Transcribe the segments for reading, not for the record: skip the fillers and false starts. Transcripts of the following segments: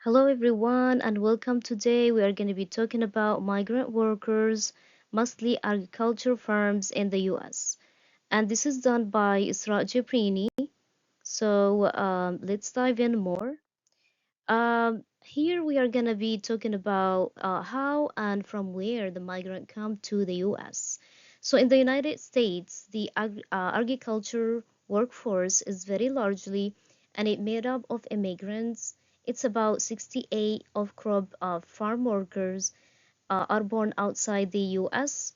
Hello, everyone, and welcome. Today, we are going to be talking about migrant workers, mostly agriculture farms in the US. And this is done by Esraa Jebreni. So let's dive in more. Here, we are going to be talking about how and from where the migrant come to the US. So, in the United States, the agriculture workforce is very largely and it made up of immigrants. It's about 68 of crop farm workers are born outside the US,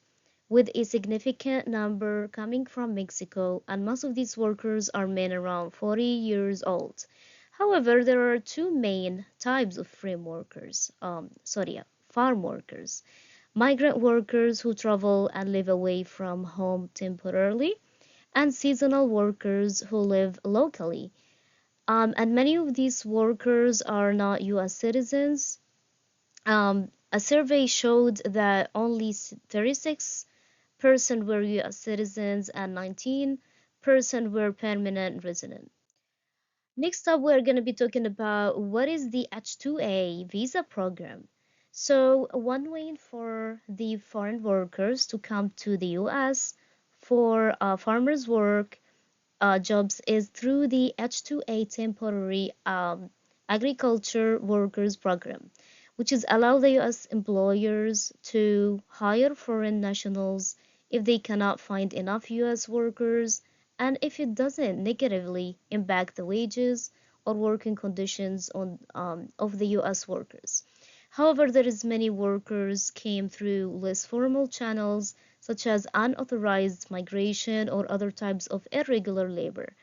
with a significant number coming from Mexico, and most of these workers are men around 40 years old. However, there are two main types of farm workers. Migrant workers who travel and live away from home temporarily, and seasonal workers who live locally. And many of these workers are not US citizens. A survey showed that only 36% were US citizens and 19% were permanent resident. Next up, we're going to be talking about what is the H-2A visa program. So, one way for the foreign workers to come to the US for farmers' work jobs is through the H-2A temporary agriculture workers program, which is allow the US employers to hire foreign nationals if they cannot find enough US workers and if it doesn't negatively impact the wages or working conditions of the US workers. However, there is many workers came through less formal channels such as unauthorized migration or other types of irregular labor.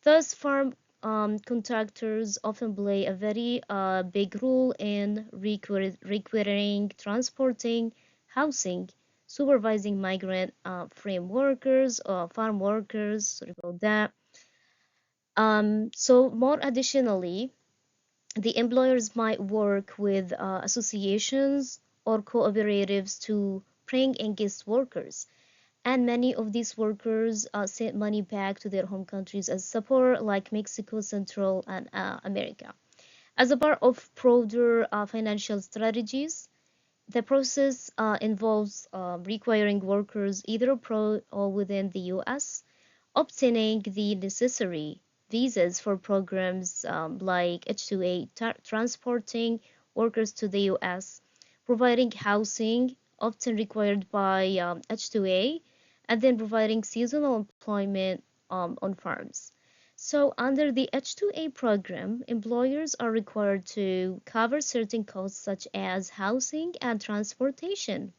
Thus, farm contractors often play a very big role in requiring, transporting, housing, supervising migrant farm workers or farm workers. Sorry about that. So, more additionally, the employers might work with associations or cooperatives to bring in guest workers, and many of these workers send money back to their home countries as support, like Mexico, Central, and America. As a part of broader financial strategies, the process involves requiring workers either abroad or within the US, obtaining the necessary visas for programs like H2A, transporting workers to the US, providing housing, often required by H2A, and then providing seasonal employment on farms. So, under the H2A program, employers are required to cover certain costs such as housing and transportation.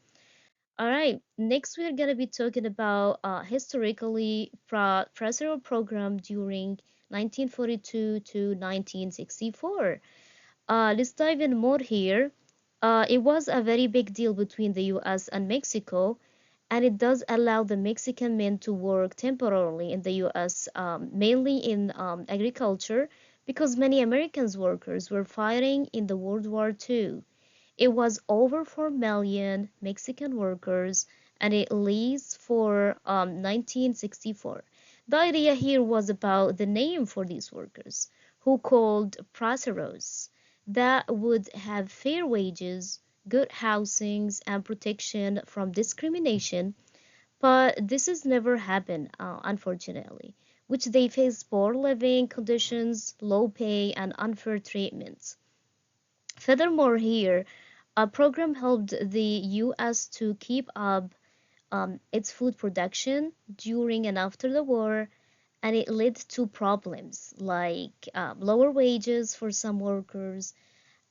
All right, next we're going to be talking about historically federal program during 1942 to 1964. Let's dive in more here. It was a very big deal between the US and Mexico, and it does allow the Mexican men to work temporarily in the US, mainly in agriculture, because many Americans workers were fighting in the World War II. It was over 4 million Mexican workers and it leased for 1964. The idea here was about the name for these workers, who called braceros, that would have fair wages, good housings, and protection from discrimination. But this has never happened, unfortunately, which they face poor living conditions, low pay, and unfair treatment. Furthermore, here, a program helped the U.S. to keep up its food production during and after the war, and it led to problems like lower wages for some workers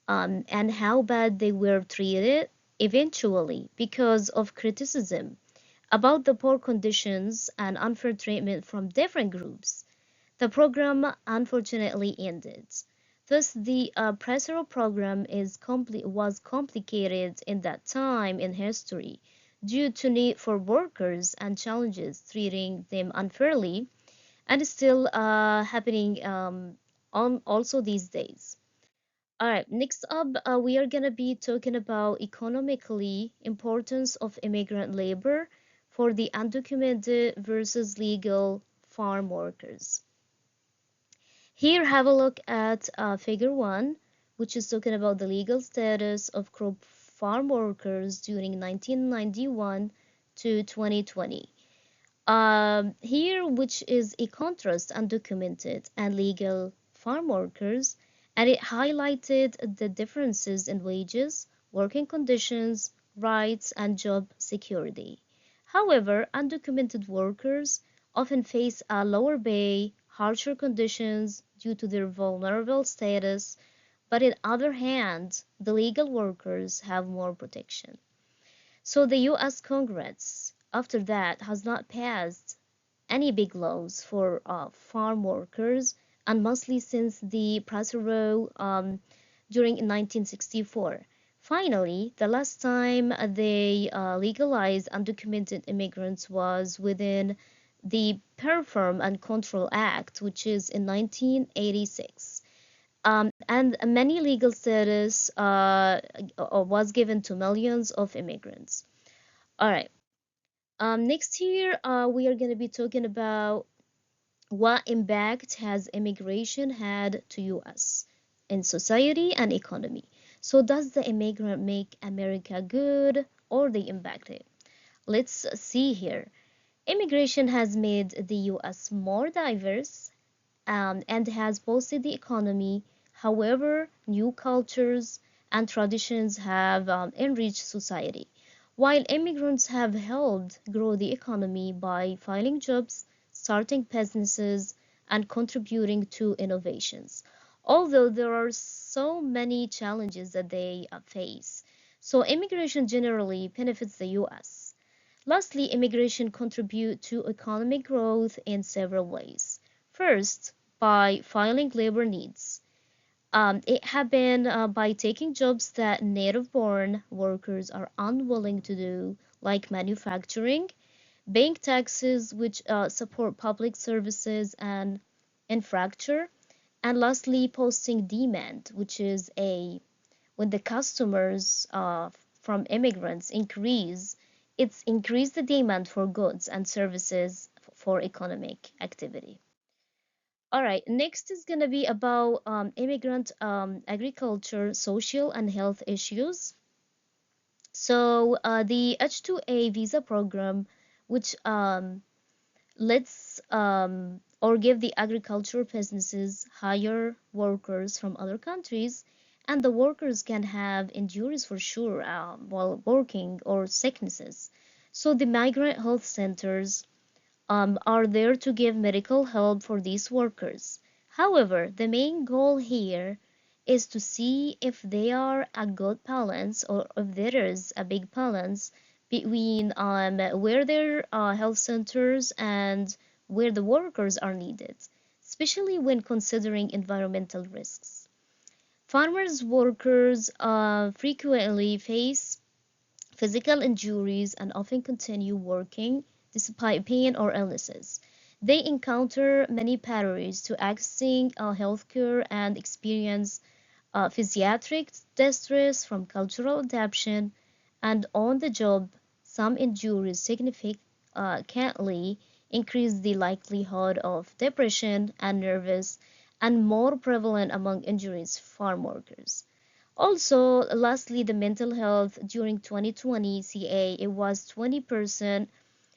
and how bad they were treated eventually because of criticism about the poor conditions and unfair treatment from different groups. The program unfortunately ended. Thus, the Presero program was complicated in that time in history due to need for workers and challenges treating them unfairly, and is still happening on also these days. All right, next up, we are gonna be talking about economically importance of immigrant labor for the undocumented versus legal farm workers. Here, have a look at figure one, which is talking about the legal status of crop farm workers during 1991 to 2020. Here, which is a contrast undocumented and legal farm workers, and it highlighted the differences in wages, working conditions, rights, and job security. However, undocumented workers often face a lower pay, harsher conditions due to their vulnerable status, but on the other hand, the legal workers have more protection. So the US Congress, after that, has not passed any big laws for farm workers, and mostly since the Prazero during 1964. Finally, the last time they legalized undocumented immigrants was within the Perform and Control Act, which is in 1986. And many legal status was given to millions of immigrants. All right. Next here, we are going to be talking about what impact has immigration had to US in society and economy. So does the immigrant make America good or they impact it? Let's see here. Immigration has made the US more diverse and has boosted the economy. However, new cultures and traditions have enriched society. While immigrants have helped grow the economy by finding jobs, starting businesses, and contributing to innovations. Although there are so many challenges that they face, so immigration generally benefits the US. Lastly, immigration contribute to economic growth in several ways. First, by filling labor needs. It happened by taking jobs that native-born workers are unwilling to do, like manufacturing, paying taxes which support public services and infrastructure, and lastly, posting demand, which is a when the customers from immigrants increase, it's increased the demand for goods and services for economic activity. All right, next is going to be about immigrant agriculture, social and health issues. So the H-2A visa program, which lets or give the agricultural businesses hire workers from other countries, and the workers can have injuries for sure while working or sicknesses. So the migrant health centers are there to give medical help for these workers. However, the main goal here is to see if they are a good balance or if there is a big balance between where their health centers and where the workers are needed, especially when considering environmental risks. Farmers workers frequently face physical injuries and often continue working despite pain or illnesses. They encounter many barriers to accessing healthcare and experience physiatric distress from cultural adaptation, and on the job, some injuries significantly increase the likelihood of depression and nervous and more prevalent among injuries farm workers. Also, lastly, the mental health during 2020 CA, it was 20%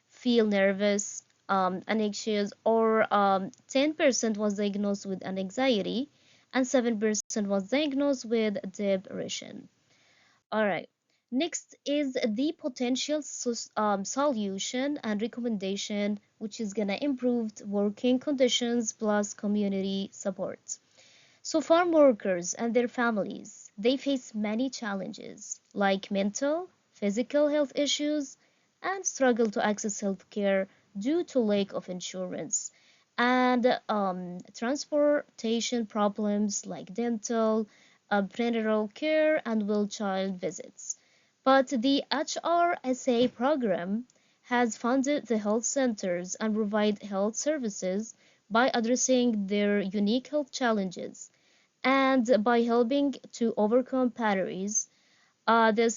feel nervous, anxious, or 10% was diagnosed with an anxiety, and 7% was diagnosed with depression. All right. Next is the potential solution and recommendation, which is going to improve working conditions plus community support. So farm workers and their families, they face many challenges like mental, physical health issues, and struggle to access health care due to lack of insurance, and transportation problems like dental, prenatal care, and well child visits. But the HRSA program has funded the health centers and provide health services by addressing their unique health challenges and by helping to overcome barriers.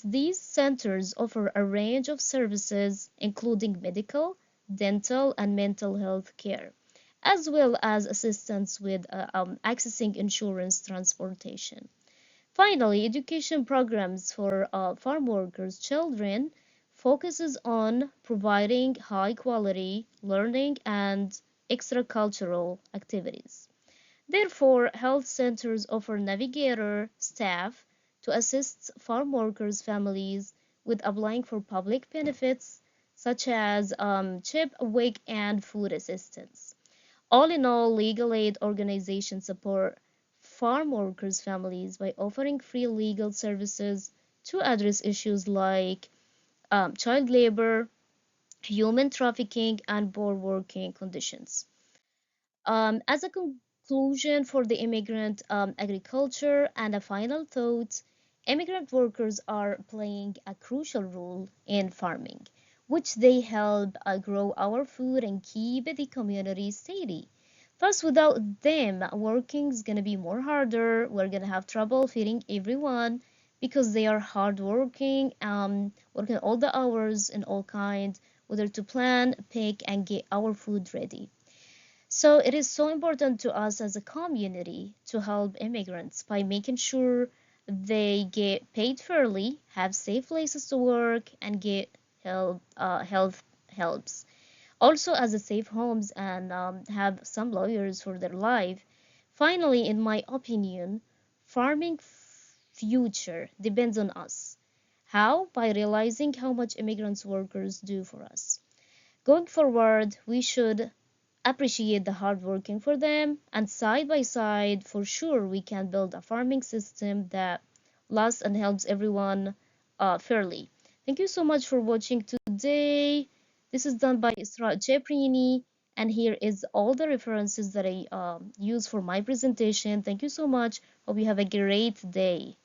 These centers offer a range of services, including medical, dental, and mental health care, as well as assistance with accessing insurance transportation. Finally, education programs for farm workers' children focuses on providing high quality learning and extracurricular activities. Therefore, health centers offer navigator staff to assist farm workers' families with applying for public benefits such as CHIP, WIC, and food assistance. All in all, legal aid organizations support farm workers' families by offering free legal services to address issues like child labor, human trafficking, and poor working conditions. As a conclusion for the immigrant agriculture and a final thought, immigrant workers are playing a crucial role in farming, which they help grow our food and keep the community steady. Thus, without them, working is going to be more harder. We're going to have trouble feeding everyone because they are hardworking, working all the hours in all kinds, whether to plan, pick, and get our food ready. So it is so important to us as a community to help immigrants by making sure they get paid fairly, have safe places to work, and get health helps. Also, as a safe homes and have some lawyers for their life. Finally, in my opinion, farming future depends on us. How? By realizing how much immigrants workers do for us. Going forward, we should appreciate the hard working for them, and side by side, for sure, we can build a farming system that lasts and helps everyone fairly. Thank you so much for watching today. This is done by Esraa Jebreni, and here is all the references that I use for my presentation. Thank you so much. Hope you have a great day.